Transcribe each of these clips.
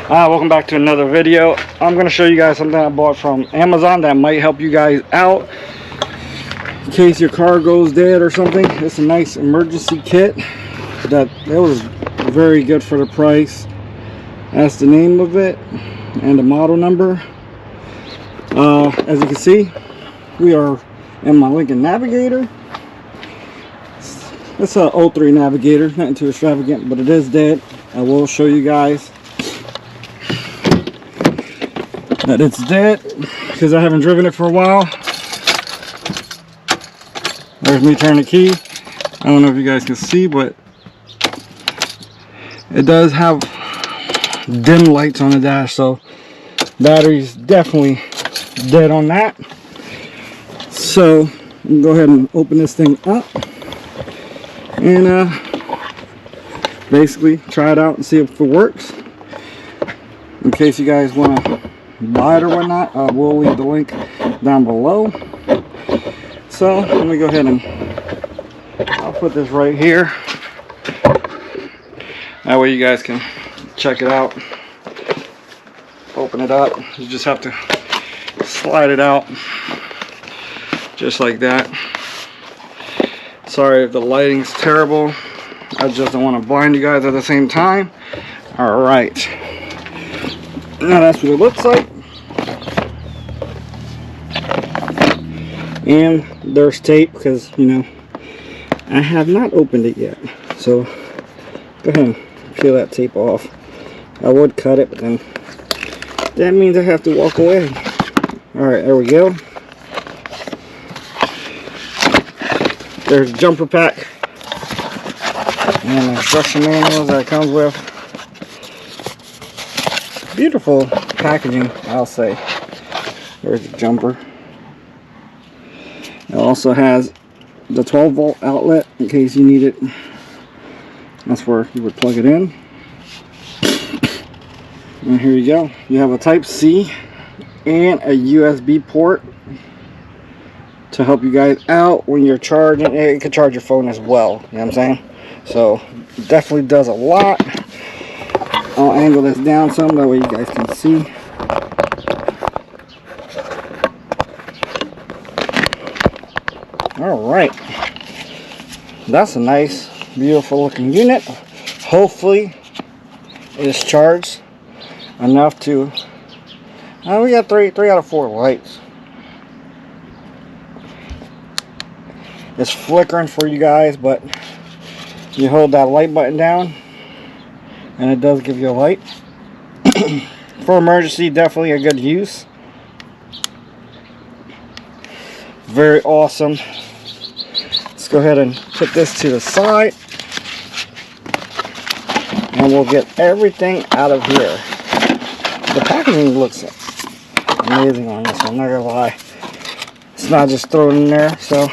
Welcome back to another video. I'm going to show you guys something I bought from Amazon that might help you guys out in case your car goes dead or something. It's a nice emergency kit that was very good for the price. That's the name of it and the model number. As you can see, we are in my Lincoln Navigator. It's a 03 Navigator, nothing too extravagant, but it is dead. I will show you guys that it's dead because I haven't driven it for a while. There's me turning the key. I don't know if you guys can see, but it does have dim lights on the dash, so battery's definitely dead on that. So I'm gonna go ahead and open this thing up and basically try it out and see if it works. In case you guys want to buy it or whatnot, we'll leave the link down below. So let me go ahead and I'll put this right here. That way you guys can check it out. Open it up. You just have to slide it out just like that. Sorry if the lighting's terrible. I just don't want to blind you guys at the same time. Alright. Now that's what it looks like. And there's tape because, you know, I have not opened it yet. So go ahead and peel that tape off. I would cut it, but then that means I have to walk away. Alright, there we go. There's a jumper pack and the instruction manuals that it comes with. Beautiful packaging, I'll say. There's the jumper. It also has the 12-volt outlet in case you need it. That's where you would plug it in. And here you go. You have a Type-C and a USB port to help you guys out when you're charging. It can charge your phone as well, you know what I'm saying? So it definitely does a lot. I'll angle this down some, that way you guys can see. Alright, that's a nice, beautiful looking unit. Hopefully it's charged enough to, we got 3 out of 4 lights. It's flickering for you guys, but you hold that light button down and it does give you a light. For emergency, definitely a good use. Very awesome. Let's go ahead and put this to the side and we'll get everything out of here. The packaging looks amazing on this one, I'm not gonna lie. It's not just thrown in there. So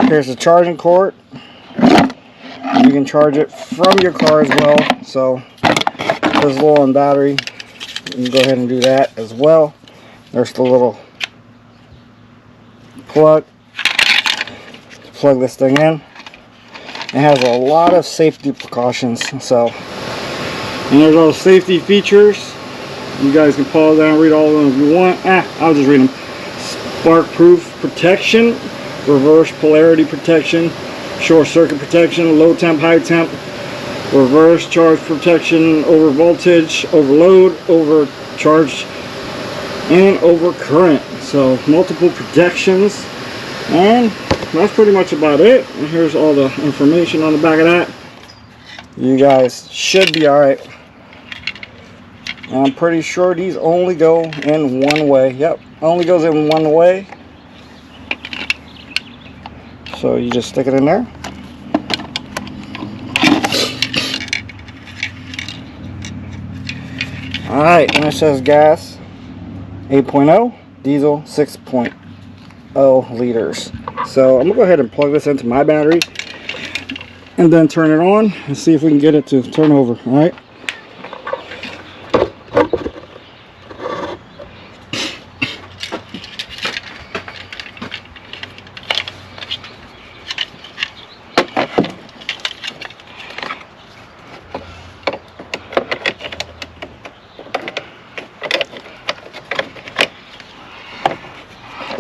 here's the charging cord. You can charge it from your car as well. So if it's low on battery, you can go ahead and do that as well. There's the little plug to plug this thing in. It has a lot of safety precautions. So, and there's all the safety features. You guys can pause down and read all of them if you want. I'll just read them. Spark proof protection, reverse polarity protection, short circuit protection, low temp, high temp, reverse charge protection, over voltage, overload, overcharge, and over current. So multiple protections, and that's pretty much about it. And here's all the information on the back of that. You guys should be alright. And I'm pretty sure these only go in one way. Yep, only goes in one way. So you just stick it in there. Alright, and it says gas 8.0, diesel 6.0 liters. So I'm going to go ahead and plug this into my battery and then turn it on and see if we can get it to turn over. Alright.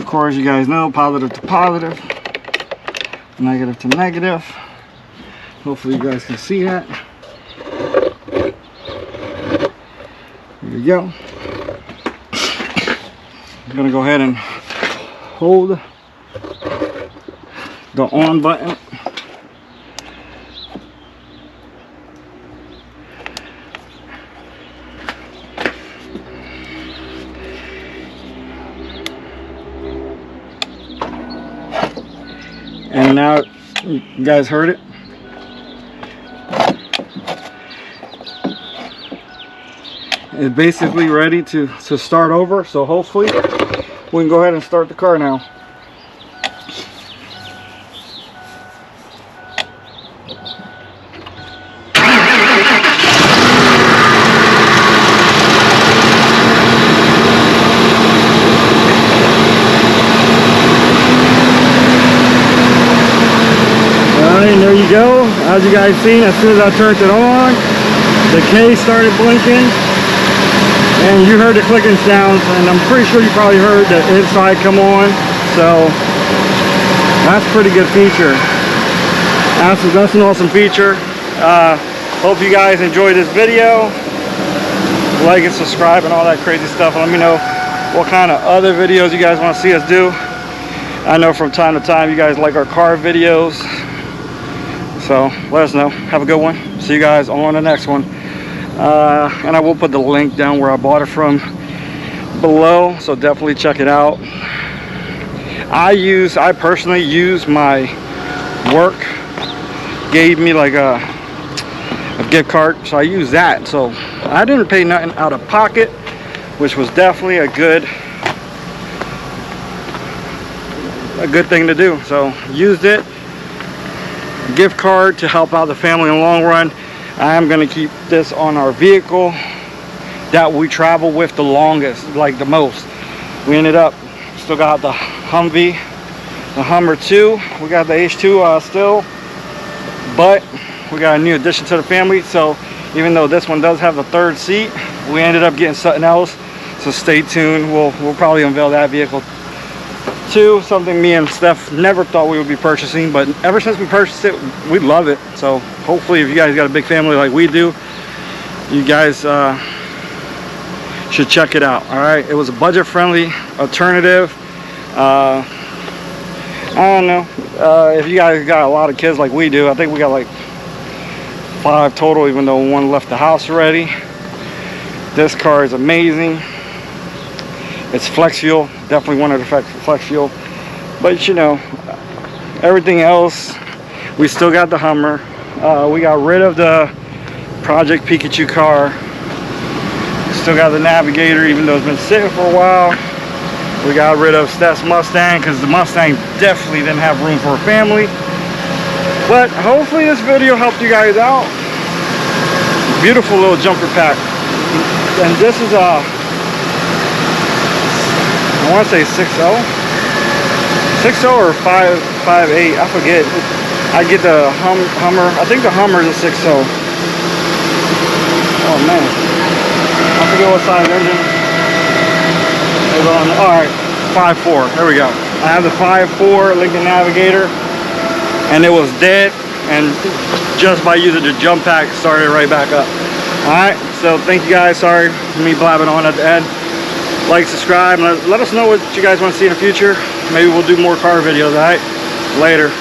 course, you guys know, positive to positive, negative to negative. Hopefully you guys can see that. There you go. I'm gonna go ahead and hold the on button. And now, you guys heard it. It's basically ready to start over. So hopefully we can go ahead and start the car now. And there you go. As you guys seen, as soon as I turned it on, the K started blinking, and you heard the clicking sounds, and I'm pretty sure you probably heard the inside come on. So that's a pretty good feature. That's an awesome feature. Hope you guys enjoyed this video. Like and subscribe and all that crazy stuff. Let me know what kind of other videos you guys want to see us do. I know from time to time you guys like our car videos. So let us know. Have a good one. See you guys on the next one. And I will put the link down where I bought it from below, so definitely check it out. I personally use my work, gave me like a gift card, so I use that. So I didn't pay nothing out of pocket, which was definitely a good thing to do. So used it. Gift card to help out the family in the long run. I am going to keep this on our vehicle that we travel with the longest, like the most. We ended up still got the Humvee, the Hummer 2. We got the H2 still, but we got a new addition to the family. So even though this one does have the third seat, we ended up getting something else. So stay tuned. We'll probably unveil that vehicle too. Something me and Steph never thought we would be purchasing, but ever since we purchased it, we love it. So hopefully, if you guys got a big family like we do, you guys should check it out. All right, it was a budget-friendly alternative. I don't know if you guys got a lot of kids like we do. I think we got like 5 total, even though one left the house already. This car is amazing. It's flex fuel, definitely one of the flex fuel. But you know, everything else, we still got the Hummer. We got rid of the Project Pikachu car. Still got the Navigator, even though it's been sitting for a while. We got rid of Steph's Mustang because the Mustang definitely didn't have room for a family. But hopefully this video helped you guys out. Beautiful little jumper pack. And this is a, I want to say 6.0 or 5.8, I forget. I get the Hummer. I think the Hummer is a 6.0. Oh man, I forget what size engine is on. All right, 5.4. There we go. I have the 5.4 Lincoln Navigator, and it was dead, and just by using the jump pack, started right back up. All right, so thank you guys. Sorry for me blabbing on at the end. Like, subscribe, and let us know what you guys want to see in the future. Maybe we'll do more car videos. All right, later.